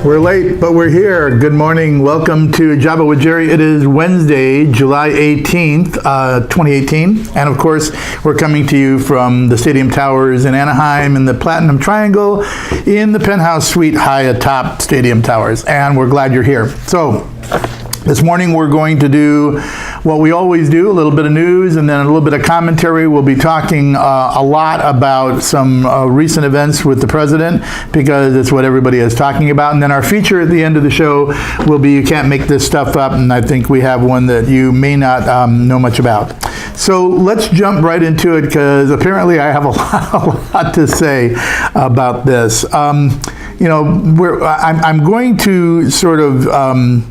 We're late, but we're here. Good morning. Welcome to Java with Jerry. It is Wednesday, July 18th, 2018. And of course, we're coming to you from the Stadium Towers in Anaheim in the Platinum Triangle in the penthouse suite high atop Stadium Towers. And we're glad you're here. So, this morning we're going to do what we always do, a little bit of news and then a little bit of commentary. We'll be talking a lot about some recent events with the president because it's what everybody is talking about. And then our feature at the end of the show will be You Can't Make This Stuff Up, and I think we have one that you may not know much about. So let's jump right into it because apparently I have a lot to say about this. I'm going to sort of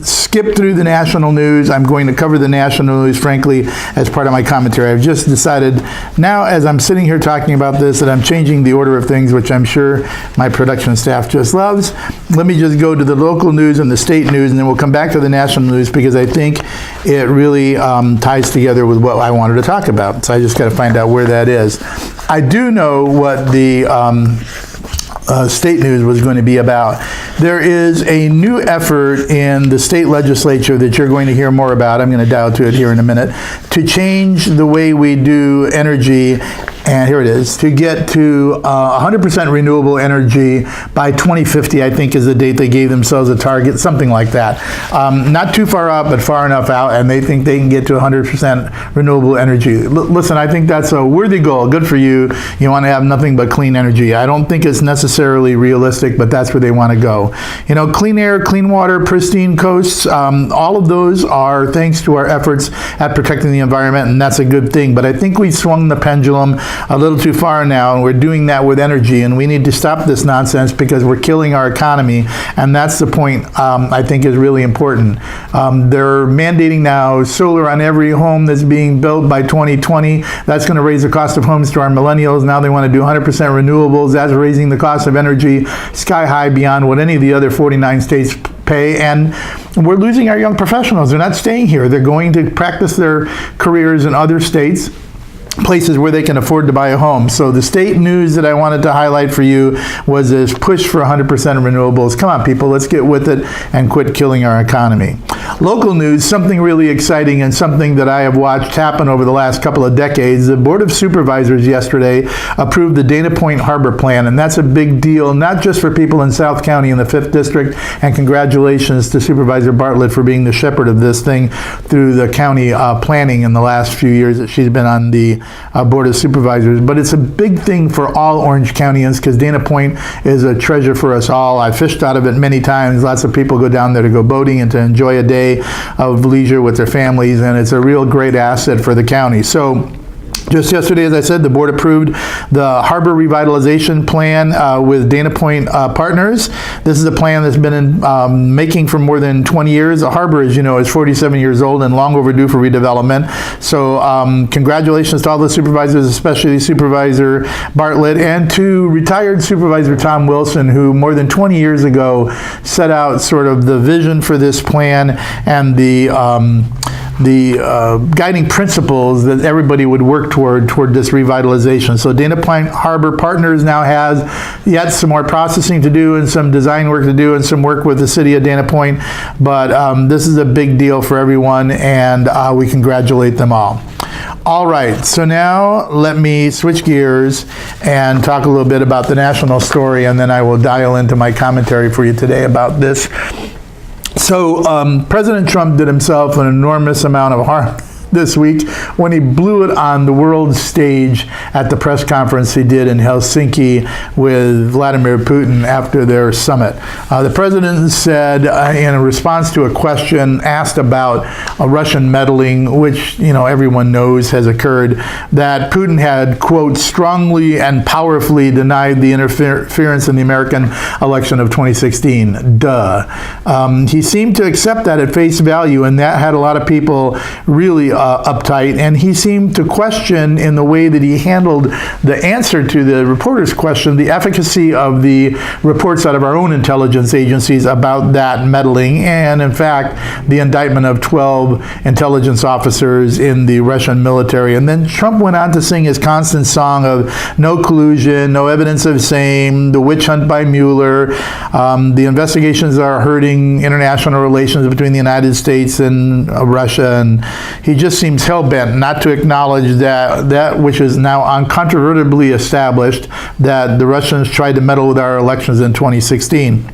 skip through the national news. I'm going to cover the national news, frankly, as part of my commentary. I've just decided now, as I'm sitting here talking about this, that I'm changing the order of things, which I'm sure my production staff just loves. Let me just go to the local news and the state news, and then we'll come back to the national news because I think it really ties together with what I wanted to talk about. So I just got to find out where that is. I do know what the state news was going to be about. There is a new effort in the state legislature that you're going to hear more about. I'm going to dial to it here in a minute, to change the way we do energy. And here it is, to get to 100% renewable energy by 2050, I think is the date they gave themselves a target, something like that. Not too far out, but far enough out, and they think they can get to 100% renewable energy. Listen, I think that's a worthy goal. Good for you. You want to have nothing but clean energy. I don't think it's necessarily realistic, but that's where they want to go. You know, clean air, clean water, pristine coasts, all of those are thanks to our efforts at protecting the environment, and that's a good thing. But I think we swung the pendulum a little too far now, and we're doing that with energy, and we need to stop this nonsense because we're killing our economy, and that's the point I think is really important. They're mandating now solar on every home that's being built by 2020. That's going to raise the cost of homes to our millennials. Now they want to do 100% renewables. That's raising the cost of energy sky high beyond what any of the other 49 states pay, and we're losing our young professionals. They're not staying here. They're going to practice their careers in other states, places where they can afford to buy a home. So the state news that I wanted to highlight for you was this push for 100% renewables. Come on, people, let's get with it and quit killing our economy. Local news, something really exciting and something that I have watched happen over the last couple of decades. The Board of Supervisors yesterday approved the Dana Point Harbor Plan, and that's a big deal, not just for people in South County in the 5th District, and congratulations to Supervisor Bartlett for being the shepherd of this thing through the county planning in the last few years that she's been on the Board of Supervisors, but it's a big thing for all Orange Countyans because Dana Point is a treasure for us all. I fished out of it many times. Lots of people go down there to go boating and to enjoy a day of leisure with their families, and it's a real great asset for the county. So just yesterday, as I said, the board approved the Harbor Revitalization Plan with Dana Point Partners. This is a plan that's been in making for more than 20 years. The harbor, as you know, is 47 years old and long overdue for redevelopment. So congratulations to all the supervisors, especially Supervisor Bartlett, and to retired Supervisor Tom Wilson, who more than 20 years ago set out sort of the vision for this plan and the guiding principles that everybody would work toward this revitalization. So Dana Point Harbor Partners now has yet some more processing to do and some design work to do and some work with the city of Dana Point, but this is a big deal for everyone, and we congratulate them all. All right, so now let me switch gears and talk a little bit about the national story, and then I will dial into my commentary for you today about this. So President Trump did himself an enormous amount of harm this week when he blew it on the world stage at the press conference he did in Helsinki with Vladimir Putin after their summit. The president said in a response to a question asked about Russian meddling, which everyone knows has occurred, that Putin had, quote, strongly and powerfully denied the interference in the American election of 2016. Duh. He seemed to accept that at face value, and that had a lot of people really uptight, and he seemed to question, in the way that he handled the answer to the reporter's question, the efficacy of the reports out of our own intelligence agencies about that meddling, and in fact, the indictment of 12 intelligence officers in the Russian military. And then Trump went on to sing his constant song of no collusion, no evidence of same, the witch hunt by Mueller, the investigations are hurting international relations between the United States and Russia, and he just seems hell-bent not to acknowledge that which is now uncontrovertibly established, that the Russians tried to meddle with our elections in 2016.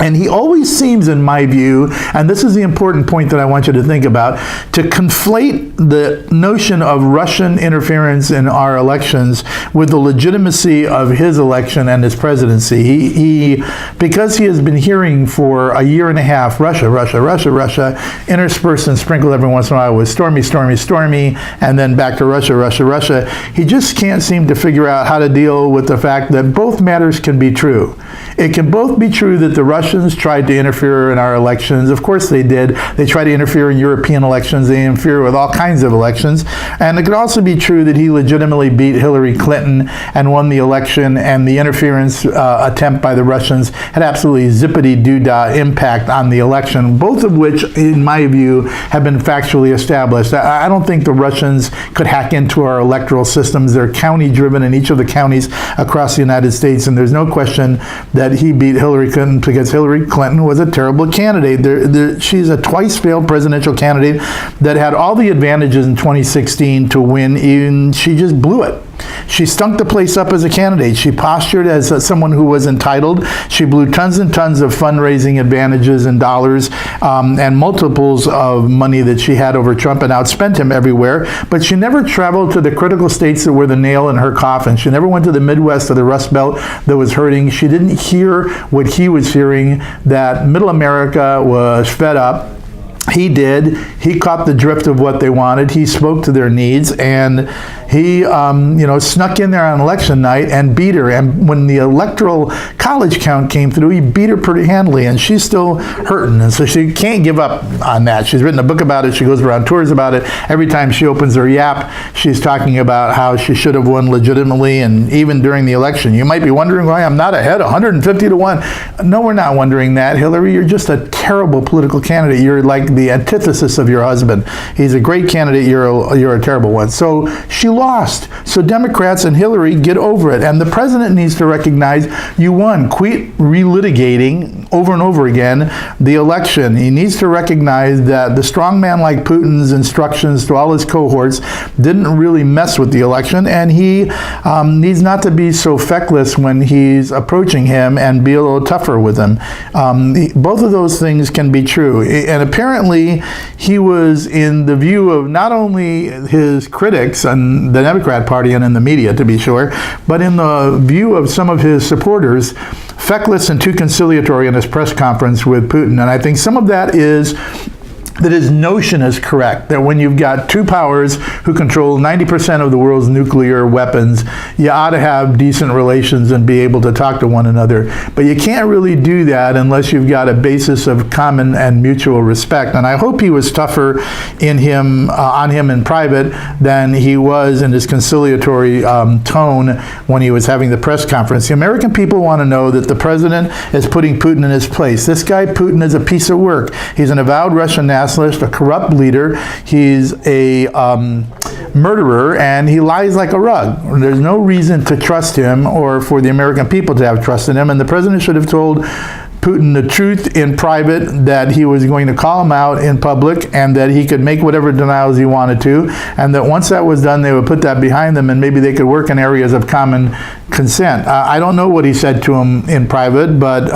And he always seems, in my view, and this is the important point that I want you to think about, to conflate the notion of Russian interference in our elections with the legitimacy of his election and his presidency. He because he has been hearing for a year and a half, Russia, Russia, Russia, Russia, interspersed and sprinkled every once in a while with stormy, stormy, stormy, and then back to Russia, Russia, Russia. He just can't seem to figure out how to deal with the fact that both matters can be true. It can both be true that the Russians tried to interfere in our elections. Of course they did. They tried to interfere in European elections. They interfere with all kinds of elections. And it could also be true that he legitimately beat Hillary Clinton and won the election, and the interference attempt by the Russians had absolutely zippity-doo-dah impact on the election, both of which, in my view, have been factually established. I don't think the Russians could hack into our electoral systems. They're county-driven in each of the counties across the United States, and there's no question that he beat Hillary Clinton because Hillary Clinton was a terrible candidate. She's a twice failed presidential candidate that had all the advantages in 2016 to win, and she just blew it. She stunk the place up as a candidate. She postured as someone who was entitled. She blew tons and tons of fundraising advantages in dollars and multiples of money that she had over Trump, and outspent him everywhere. But she never traveled to the critical states that were the nail in her coffin. She never went to the Midwest or the Rust Belt that was hurting. She didn't hear what he was hearing, that middle America was fed up. He did. He caught the drift of what they wanted. He spoke to their needs, and he, snuck in there on election night and beat her. And when the electoral college count came through, he beat her pretty handily, and she's still hurting. And so she can't give up on that. She's written a book about it. She goes around tours about it. Every time she opens her yap, she's talking about how she should have won legitimately, and even during the election. You might be wondering why I'm not ahead 150 to 1. No, we're not wondering that, Hillary. You're just a terrible political candidate. You're like the antithesis of your husband. He's a great candidate. You're a terrible one. So she lost. So Democrats and Hillary, get over it. And the president needs to recognize you won. Quit relitigating over and over again the election. He needs to recognize that the strong man like Putin's instructions to all his cohorts didn't really mess with the election, and he needs not to be so feckless when he's approaching him, and be a little tougher with him. Both of those things can be true. And apparently he was, in the view of not only his critics and the Democrat Party and in the media, to be sure, but in the view of some of his supporters, feckless and too conciliatory in his press conference with Putin. And I think some of that is that his notion is correct, that when you've got two powers who control 90% of the world's nuclear weapons, you ought to have decent relations and be able to talk to one another. But you can't really do that unless you've got a basis of common and mutual respect. And I hope he was tougher on him in private than he was in his conciliatory tone when he was having the press conference. The American people want to know that the president is putting Putin in his place. This guy Putin is a piece of work. He's an avowed Russian nationalist, a corrupt leader. He's a murderer, and he lies like a rug. There's no reason to trust him, or for the American people to have trust in him. And the president should have told Putin the truth in private, that he was going to call him out in public, and that he could make whatever denials he wanted to, and that once that was done, they would put that behind them, and maybe they could work in areas of common consent. I don't know what he said to him in private, but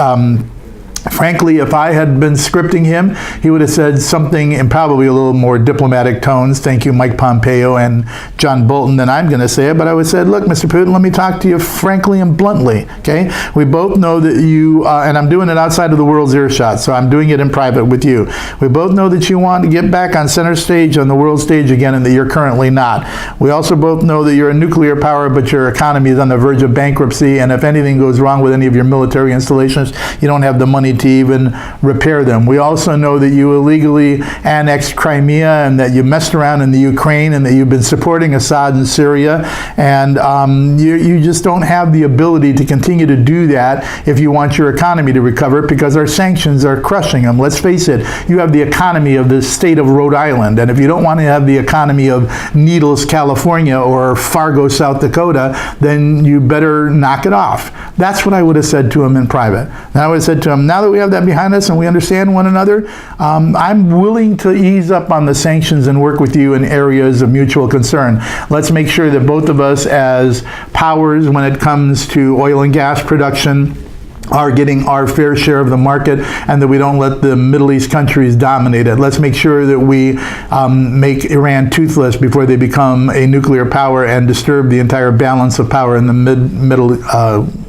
frankly, if I had been scripting him, he would have said something in probably a little more diplomatic tones, thank you, Mike Pompeo and John Bolton, than I'm going to say it. But I would say, look, Mr. Putin, let me talk to you frankly and bluntly, okay? We both know that you, and I'm doing it outside of the world's earshot, so I'm doing it in private with you. We both know that you want to get back on center stage, on the world stage again, and that you're currently not. We also both know that you're a nuclear power, but your economy is on the verge of bankruptcy, and if anything goes wrong with any of your military installations, you don't have the money money to even repair them. We also know that you illegally annexed Crimea and that you messed around in the Ukraine and that you've been supporting Assad in Syria. And you just don't have the ability to continue to do that if you want your economy to recover, because our sanctions are crushing them. Let's face it, you have the economy of the state of Rhode Island. And if you don't want to have the economy of Needles, California, or Fargo, South Dakota, then you better knock it off. That's what I would have said to him in private. And I would have said to him, now that we have that behind us and we understand one another, I'm willing to ease up on the sanctions and work with you in areas of mutual concern. Let's make sure that both of us as powers, when it comes to oil and gas production, are getting our fair share of the market, and that we don't let the Middle East countries dominate it. Let's make sure that we make Iran toothless before they become a nuclear power and disturb the entire balance of power in the Middle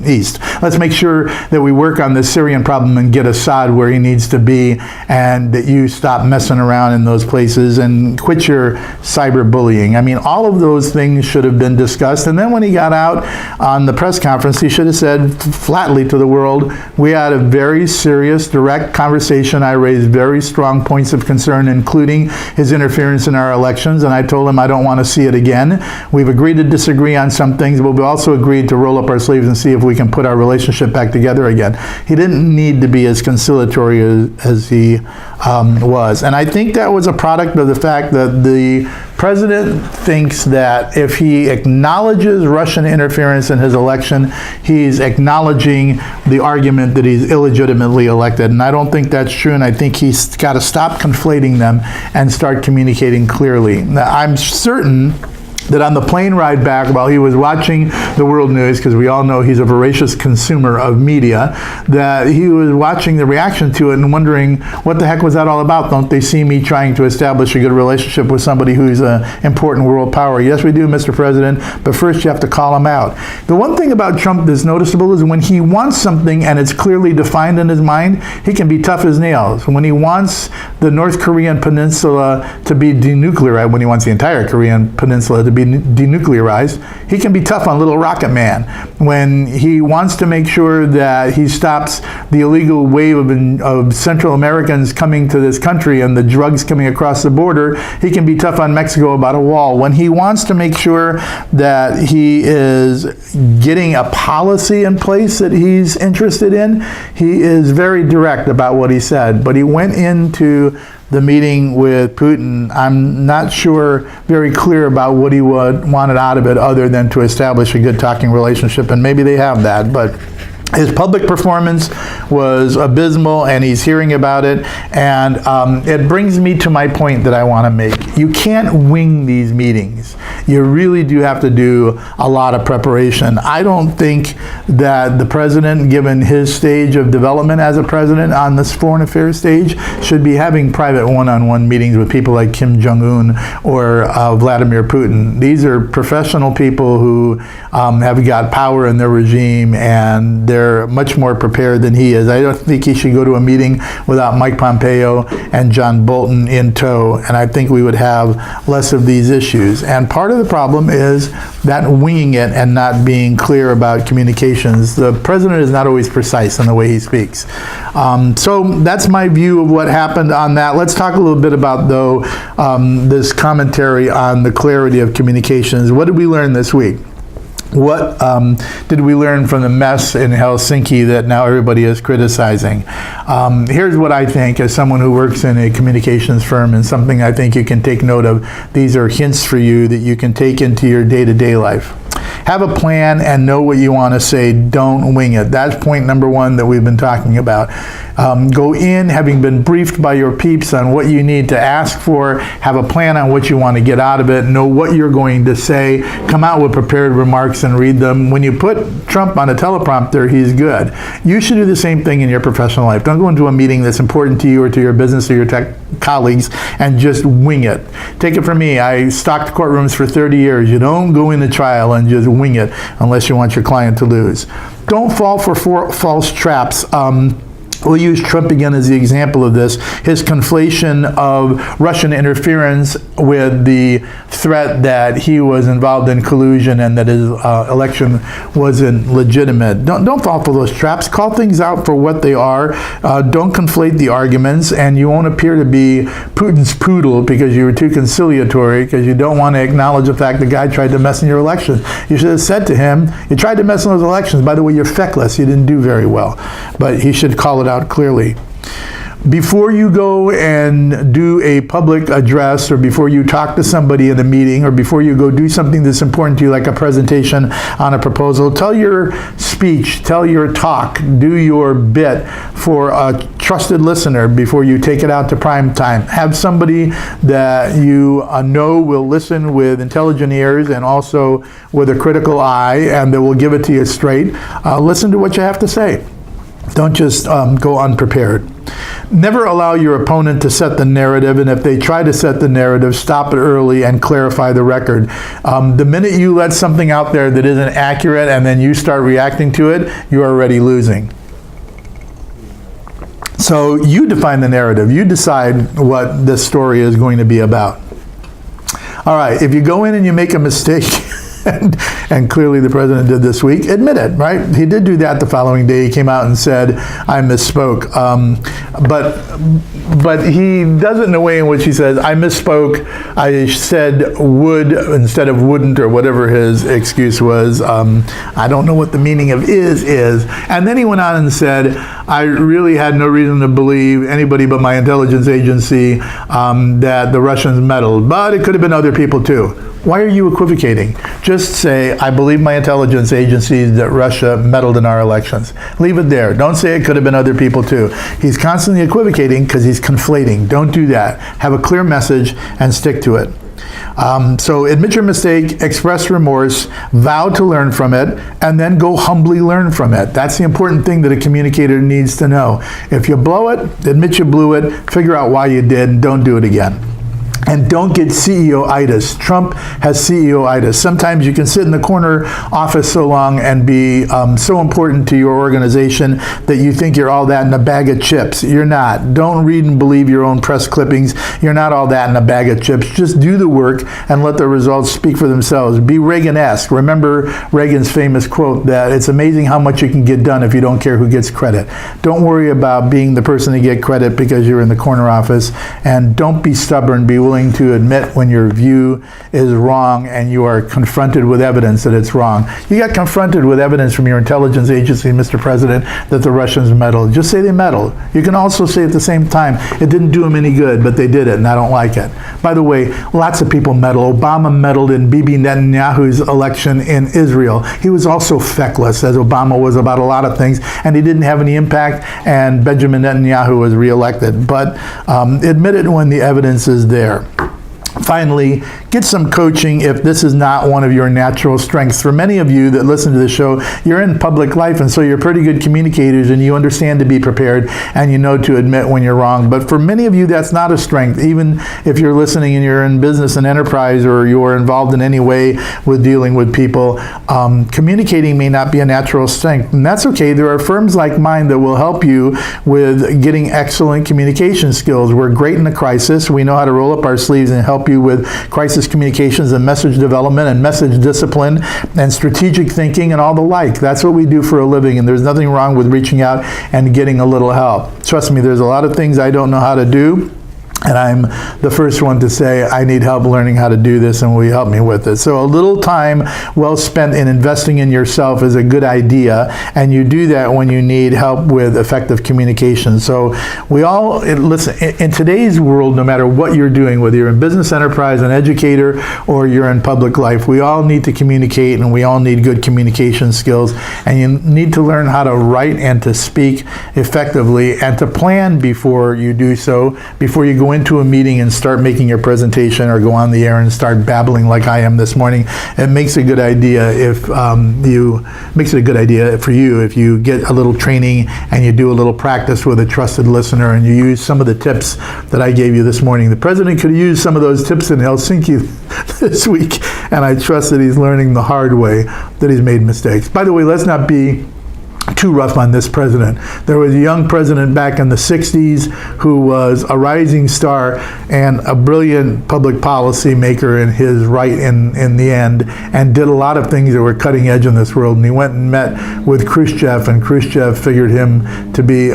East. Let's make sure that we work on the Syrian problem and get Assad where he needs to be, and that you stop messing around in those places and quit your cyberbullying. I mean, all of those things should have been discussed. And then when he got out on the press conference, he should have said flatly to the world, we had a very serious, direct conversation. I raised very strong points of concern, including his interference in our elections, and I told him I don't want to see it again. We've agreed to disagree on some things, but we also agreed to roll up our sleeves and see if we can put our relationship back together again. He didn't need to be as conciliatory as he was. And I think that was a product of the fact that the president thinks that if he acknowledges Russian interference in his election, he's acknowledging the argument that he's illegitimately elected. And I don't think that's true, and I think he's got to stop conflating them and start communicating clearly. Now, I'm certain that on the plane ride back, while he was watching the world news, because we all know he's a voracious consumer of media, that he was watching the reaction to it and wondering, what the heck was that all about? Don't they see me trying to establish a good relationship with somebody who's an important world power? Yes, we do, Mr. President, but first you have to call him out. The one thing about Trump that's noticeable is when he wants something and it's clearly defined in his mind, he can be tough as nails. When he wants the North Korean peninsula to be denuclearized, when he wants the entire Korean peninsula to be denuclearized, he can be tough on Little Rocket Man. When he wants to make sure that he stops the illegal wave of Central Americans coming to this country and the drugs coming across the border, he can be tough on Mexico about a wall. When he wants to make sure that he is getting a policy in place that he's interested in, he is very direct about what he said. But he went into the meeting with Putin, I'm not sure, very clear about what he wanted out of it other than to establish a good talking relationship, and maybe they have that, but his public performance was abysmal, and he's hearing about it, and it brings me to my point that I want to make. You can't wing these meetings. You really do have to do a lot of preparation. I don't think that the president, given his stage of development as a president on this foreign affairs stage, should be having private one-on-one meetings with people like Kim Jong-un or Vladimir Putin. These are professional people who have got power in their regime, and they're much more prepared than he is. I don't think he should go to a meeting without Mike Pompeo and John Bolton in tow, and I think we would have less of these issues. And part of the problem is that winging it and not being clear about communications. The president is not always precise in the way he speaks. So that's my view of what happened on that. Let's talk a little bit about, though, this commentary on the clarity of communications. What did we learn this week? What did we learn from the mess in Helsinki that now everybody is criticizing? Here's what I think, as someone who works in a communications firm, and something I think you can take note of. These are hints for you that you can take into your day-to-day life. Have a plan and know what you want to say. Don't wing it. That's point number one that we've been talking about. Go in having been briefed by your peeps on what you need to ask for. Have a plan on what you want to get out of it. Know what you're going to say. Come out with prepared remarks and read them. When you put Trump on a teleprompter, he's good. You should do the same thing in your professional life. Don't go into a meeting that's important to you or to your business or your tech colleagues and just wing it. Take it from me. I stocked courtrooms for 30 years. You don't go into trial and just wing it unless you want your client to lose. Don't fall for false traps. We'll use Trump again as the example of this. His conflation of Russian interference with the threat that he was involved in collusion and that his election wasn't legitimate. Don't fall for those traps. Call things out for what they are. Don't conflate the arguments, and you won't appear to be Putin's poodle because you were too conciliatory, because you don't want to acknowledge the fact the guy tried to mess in your election. You should have said to him, you tried to mess in those elections. By the way, you're feckless. You didn't do very well. But he should call it out clearly. Before you go and do a public address, or before you talk to somebody in a meeting, or before you go do something that's important to you, like a presentation on a proposal, tell your speech, tell your talk, do your bit for a trusted listener before you take it out to prime time. Have somebody that you know will listen with intelligent ears and also with a critical eye, and that will give it to you straight. Listen to what you have to say. Don't just go unprepared. Never allow your opponent to set the narrative, and if they try to set the narrative, stop it early and clarify the record. The minute you let something out there that isn't accurate and then you start reacting to it, you're already losing. So you define the narrative. You decide what this story is going to be about. All right, if you go in and you make a mistake, and clearly the president did this week, admit it, right? He did do that the following day. He came out and said, I misspoke. But he does it in a way in which he says, I misspoke. I said would instead of wouldn't, or whatever his excuse was. I don't know what the meaning of is. And then he went on and said, I really had no reason to believe anybody but my intelligence agency that the Russians meddled. But it could have been other people too. Why are you equivocating? Just say, I believe my intelligence agencies that Russia meddled in our elections. Leave it there. Don't say it could have been other people too. He's constantly equivocating because he's conflating. Don't do that. Have a clear message and stick to it. So admit your mistake, express remorse, vow to learn from it, and then go humbly learn from it. That's the important thing that a communicator needs to know. If you blow it, admit you blew it, figure out why you did, and don't do it again. And don't get CEO-itis. Trump has CEO-itis. Sometimes you can sit in the corner office so long and be so important to your organization that you think you're all that in a bag of chips. You're not. Don't read and believe your own press clippings. You're not all that in a bag of chips. Just do the work and let the results speak for themselves. Be Reagan-esque. Remember Reagan's famous quote that it's amazing how much you can get done if you don't care who gets credit. Don't worry about being the person to get credit because you're in the corner office, and don't be stubborn. Be willing to admit when your view is wrong and you are confronted with evidence that it's wrong. You got confronted with evidence from your intelligence agency, Mr. President, that the Russians meddled. Just say they meddled. You can also say at the same time, it didn't do them any good, but they did it and I don't like it. By the way, lots of people meddle. Obama meddled in Bibi Netanyahu's election in Israel. He was also feckless, as Obama was about a lot of things, and he didn't have any impact, and Benjamin Netanyahu was reelected. But admit it when the evidence is there. Finally, get some coaching if this is not one of your natural strengths. For many of you that listen to the show, you're in public life, and so you're pretty good communicators, and you understand to be prepared, and you know to admit when you're wrong. But for many of you, that's not a strength. Even if you're listening and you're in business and enterprise, or you're involved in any way with dealing with people, communicating may not be a natural strength. And that's okay. There are firms like mine that will help you with getting excellent communication skills. We're great in a crisis. We know how to roll up our sleeves and help you with crisis communications and message development and message discipline and strategic thinking and all the like. That's what we do for a living, and there's nothing wrong with reaching out and getting a little help. Trust me, there's a lot of things I don't know how to do, and I'm the first one to say, I need help learning how to do this, and will you help me with it? So a little time well spent in investing in yourself is a good idea, and you do that when you need help with effective communication. So we all, listen, in today's world, no matter what you're doing, whether you're in business, enterprise, an educator, or you're in public life, we all need to communicate, and we all need good communication skills, and you need to learn how to write and to speak effectively, and to plan before you do so, before you go into a meeting and start making your presentation, or go on the air and start babbling like I am this morning. It makes a good idea if makes it a good idea for you if you get a little training and you do a little practice with a trusted listener, and you use some of the tips that I gave you this morning. The president could use some of those tips in Helsinki this week, and I trust that he's learning the hard way that he's made mistakes. By the way, let's not be too rough on this president. There was a young president back in the 60s who was a rising star and a brilliant public policy maker in his right in the end, and did a lot of things that were cutting edge in this world. And he went and met with Khrushchev, and Khrushchev figured him to be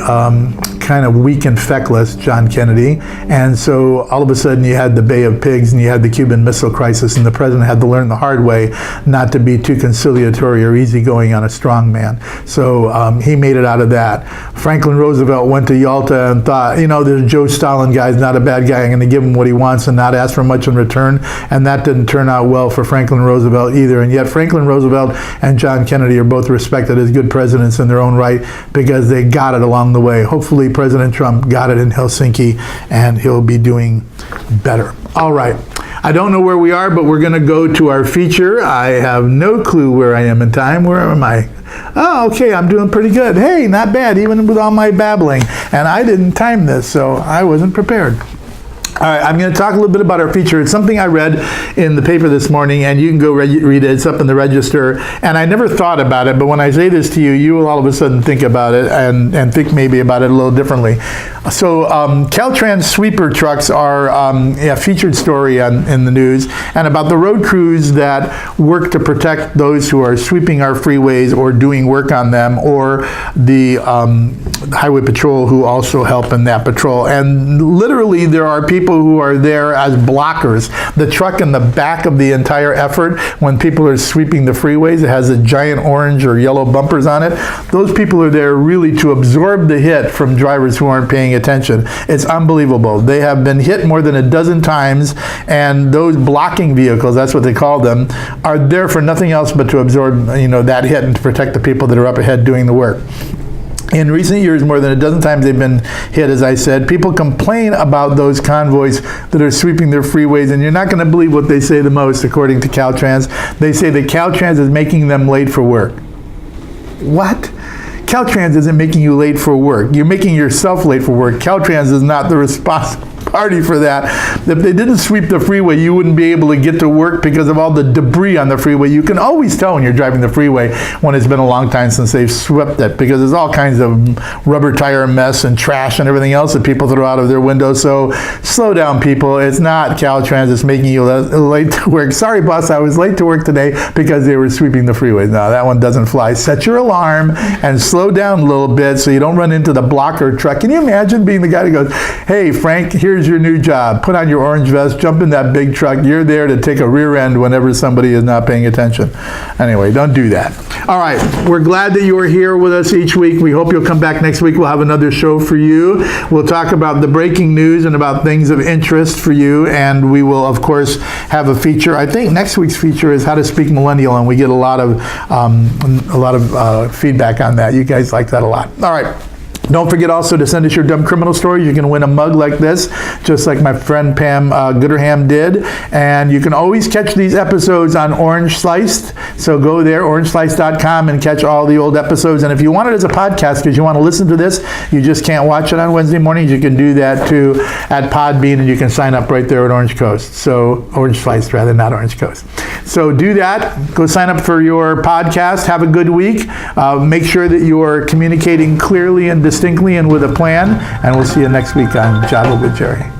kind of weak and feckless, John Kennedy. And so all of a sudden you had the Bay of Pigs and you had the Cuban Missile Crisis, and the president had to learn the hard way not to be too conciliatory or easygoing on a strong man. So he made it out of that. Franklin Roosevelt went to Yalta and thought, there's Joe Stalin guy's not a bad guy. I'm going to give him what he wants and not ask for much in return. And that didn't turn out well for Franklin Roosevelt either. And yet Franklin Roosevelt and John Kennedy are both respected as good presidents in their own right because they got it along the way. Hopefully President Trump got it in Helsinki, and he'll be doing better. All right. I don't know where we are, but we're going to go to our feature. I have no clue where I am in time. Where am I? Oh, okay, I'm doing pretty good. Hey, not bad, even with all my babbling. And I didn't time this, so I wasn't prepared. All right, I'm going to talk a little bit about our feature. It's something I read in the paper this morning, and you can go read it. It's up in the Register. And I never thought about it, but when I say this to you, you will all of a sudden think about it and think maybe about it a little differently. So Caltrans sweeper trucks are a featured story in the news, and about the road crews that work to protect those who are sweeping our freeways or doing work on them, or the highway patrol who also help in that patrol. And literally there are people who are there as blockers. The truck in the back of the entire effort, when people are sweeping the freeways, it has a giant orange or yellow bumpers on it. Those people are there really to absorb the hit from drivers who aren't paying attention. It's unbelievable. They have been hit more than a dozen times, and those blocking vehicles, that's what they call them, are there for nothing else but to absorb that hit and to protect the people that are up ahead doing the work. In recent years, more than a dozen times they've been hit, as I said. People complain about those convoys that are sweeping their freeways, and you're not going to believe what they say the most, according to Caltrans. They say that Caltrans is making them late for work. What? Caltrans isn't making you late for work. You're making yourself late for work. Caltrans is not the responsible party for that. If they didn't sweep the freeway, you wouldn't be able to get to work because of all the debris on the freeway. You can always tell when you're driving the freeway when it's been a long time since they've swept it, because there's all kinds of rubber tire mess and trash and everything else that people throw out of their windows. So slow down, people. It's not Caltrans that's making you late to work. Sorry, boss, I was late to work today because they were sweeping the freeways. No, that one doesn't fly. Set your alarm and slow down a little bit so you don't run into the blocker truck. Can you imagine being the guy who goes, hey, Frank, here's your new job. Put on your orange vest, jump in that big truck. You're there to take a rear end whenever somebody is not paying attention. Anyway, don't do that. All right, we're glad that you are here with us each week. We hope you'll come back next week. We'll have another show for you. We'll talk about the breaking news and about things of interest for you, and we will, of course, have a feature. I think next week's feature is how to speak millennial, and we get a lot of feedback on that. You guys like that a lot. All right. Don't forget also to send us your dumb criminal stories. You can win a mug like this, just like my friend Pam Gooderham did. And you can always catch these episodes on Orange Sliced. So go there, orangesliced.com, and catch all the old episodes. And if you want it as a podcast because you want to listen to this, you just can't watch it on Wednesday mornings, you can do that too at Podbean, and you can sign up right there at Orange Coast. So Orange Sliced, rather, not Orange Coast. So do that. Go sign up for your podcast. Have a good week. Make sure that you are communicating clearly and distinctly and with a plan. And we'll see you next week on Java with Jerry.